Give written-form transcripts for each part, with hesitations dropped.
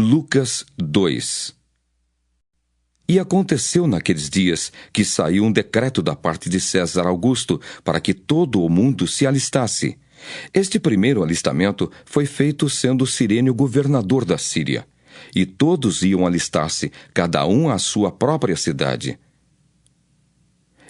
Lucas 2. E aconteceu naqueles dias que saiu um decreto da parte de César Augusto para que todo o mundo se alistasse. Este primeiro alistamento foi feito sendo Cirênio governador da Síria. E todos iam alistar-se, cada um à sua própria cidade.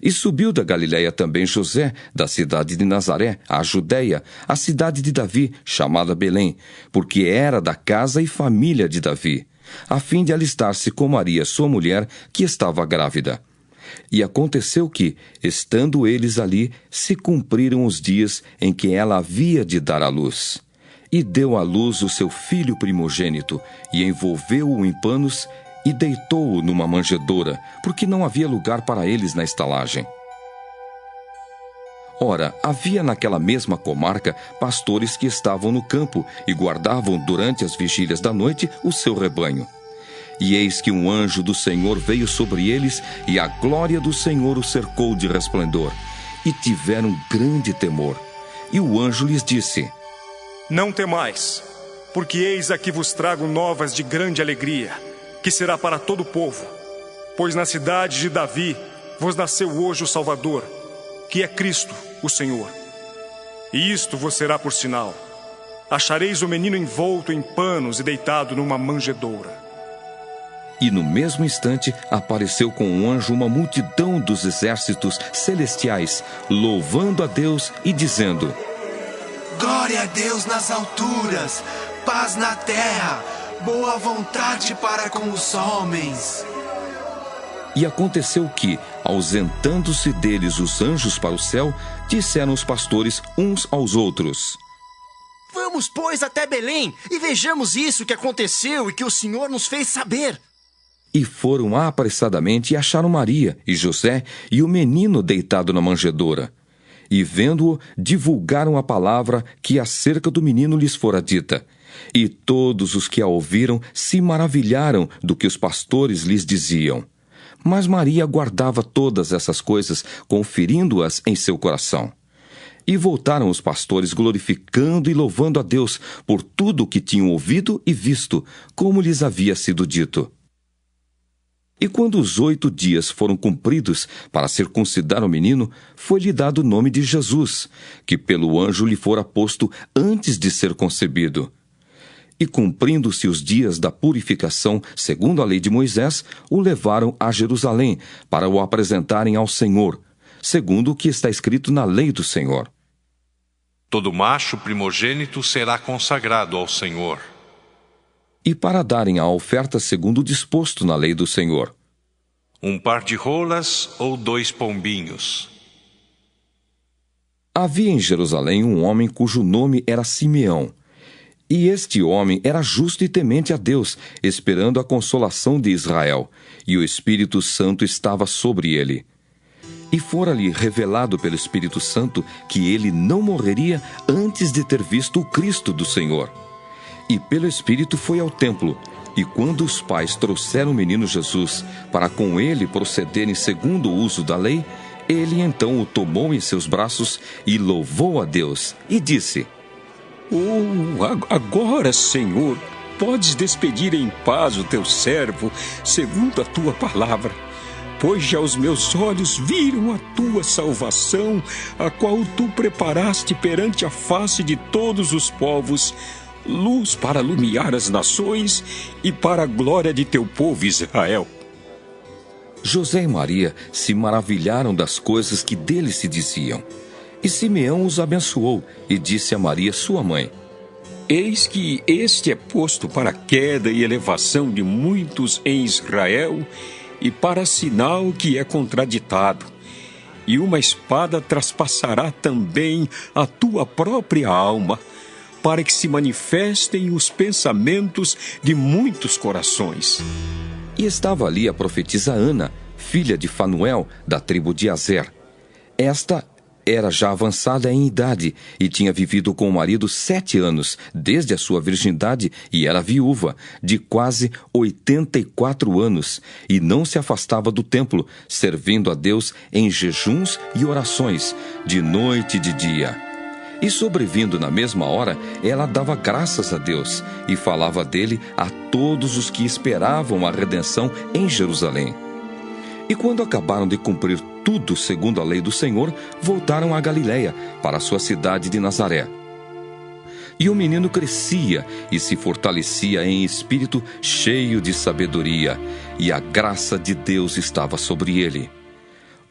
E subiu da Galiléia também José, da cidade de Nazaré, à Judéia, a cidade de Davi, chamada Belém, porque era da casa e família de Davi, a fim de alistar-se com Maria, sua mulher, que estava grávida. E aconteceu que, estando eles ali, se cumpriram os dias em que ela havia de dar à luz. E deu à luz o seu filho primogênito, e envolveu-o em panos, e deitou-o numa manjedoura, porque não havia lugar para eles na estalagem. Ora, havia naquela mesma comarca pastores que estavam no campo e guardavam durante as vigílias da noite o seu rebanho. E eis que um anjo do Senhor veio sobre eles, e a glória do Senhor os cercou de resplendor, e tiveram grande temor. E o anjo lhes disse: Não temais, porque eis aqui vos trago novas de grande alegria, que será para todo o povo. Pois na cidade de Davi vos nasceu hoje o Salvador, que é Cristo, o Senhor. E isto vos será por sinal: achareis o menino envolto em panos e deitado numa manjedoura. E no mesmo instante apareceu com um anjo uma multidão dos exércitos celestiais, louvando a Deus e dizendo: Glória a Deus nas alturas, paz na terra, boa vontade para com os homens. E aconteceu que, ausentando-se deles os anjos para o céu, disseram os pastores uns aos outros: Vamos, pois, até Belém, e vejamos isso que aconteceu e que o Senhor nos fez saber. E foram apressadamente e acharam Maria e José e o menino deitado na manjedoura. E vendo-o, divulgaram a palavra que acerca do menino lhes fora dita. E todos os que a ouviram se maravilharam do que os pastores lhes diziam. Mas Maria guardava todas essas coisas, conferindo-as em seu coração. E voltaram os pastores glorificando e louvando a Deus por tudo o que tinham ouvido e visto, como lhes havia sido dito. E quando os 8 dias foram cumpridos para circuncidar o menino, foi-lhe dado o nome de Jesus, que pelo anjo lhe fora posto antes de ser concebido. E cumprindo-se os dias da purificação, segundo a lei de Moisés, o levaram a Jerusalém, para o apresentarem ao Senhor, segundo o que está escrito na lei do Senhor. Todo macho primogênito será consagrado ao Senhor. E para darem a oferta segundo o disposto na lei do Senhor: 1 par de rolas ou 2 pombinhos. Havia em Jerusalém um homem cujo nome era Simeão. E este homem era justo e temente a Deus, esperando a consolação de Israel, e o Espírito Santo estava sobre ele. E fora-lhe revelado pelo Espírito Santo que ele não morreria antes de ter visto o Cristo do Senhor. E pelo Espírito foi ao templo, e quando os pais trouxeram o menino Jesus, para com ele procederem segundo o uso da lei, ele então o tomou em seus braços e louvou a Deus, e disse: Agora, Senhor, podes despedir em paz o teu servo, segundo a tua palavra, pois já os meus olhos viram a tua salvação, a qual tu preparaste perante a face de todos os povos, luz para iluminar as nações e para a glória de teu povo Israel. José e Maria se maravilharam das coisas que dele se diziam. E Simeão os abençoou e disse a Maria, sua mãe: Eis que este é posto para a queda e elevação de muitos em Israel e para sinal que é contraditado. E uma espada traspassará também a tua própria alma, para que se manifestem os pensamentos de muitos corações. E estava ali a profetisa Ana, filha de Fanuel, da tribo de Aser. Esta era já avançada em idade e tinha vivido com o marido 7 anos, desde a sua virgindade, e era viúva, de quase 84 anos, e não se afastava do templo, servindo a Deus em jejuns e orações, de noite e de dia. E sobrevindo na mesma hora, ela dava graças a Deus e falava dele a todos os que esperavam a redenção em Jerusalém. E quando acabaram de cumprir tudo segundo a lei do Senhor, voltaram a Galiléia, para a sua cidade de Nazaré. E o menino crescia e se fortalecia em espírito, cheio de sabedoria, e a graça de Deus estava sobre ele.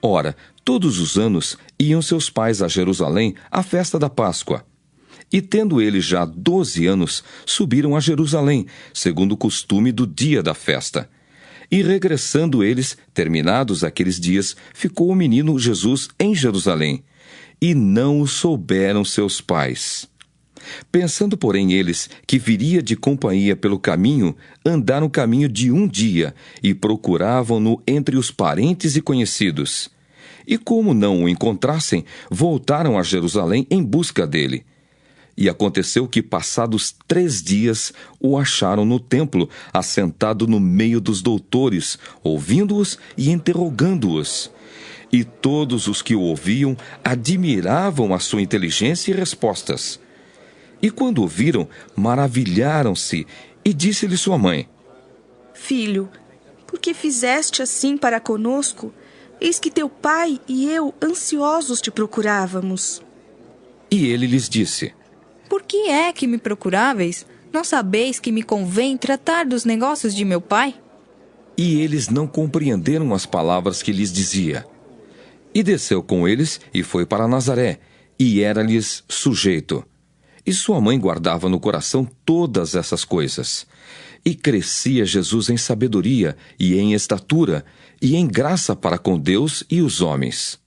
Ora, todos os anos iam seus pais a Jerusalém à festa da Páscoa. E tendo eles já 12 anos, subiram a Jerusalém, segundo o costume do dia da festa. E regressando eles, terminados aqueles dias, ficou o menino Jesus em Jerusalém. E não o souberam seus pais. Pensando, porém, eles que viria de companhia pelo caminho, andaram o caminho de um dia e procuravam-no entre os parentes e conhecidos. E como não o encontrassem, voltaram a Jerusalém em busca dele. E aconteceu que, passados 3 dias, o acharam no templo, assentado no meio dos doutores, ouvindo-os e interrogando-os. E todos os que o ouviam admiravam a sua inteligência e respostas. E quando o viram, maravilharam-se, e disse-lhe sua mãe: Filho, por que fizeste assim para conosco? Eis que teu pai e eu ansiosos te procurávamos. E ele lhes disse: Por que é que me procuráveis? Não sabeis que me convém tratar dos negócios de meu pai? E eles não compreenderam as palavras que lhes dizia. E desceu com eles e foi para Nazaré, e era-lhes sujeito. E sua mãe guardava no coração todas essas coisas. E crescia Jesus em sabedoria, e em estatura, e em graça para com Deus e os homens.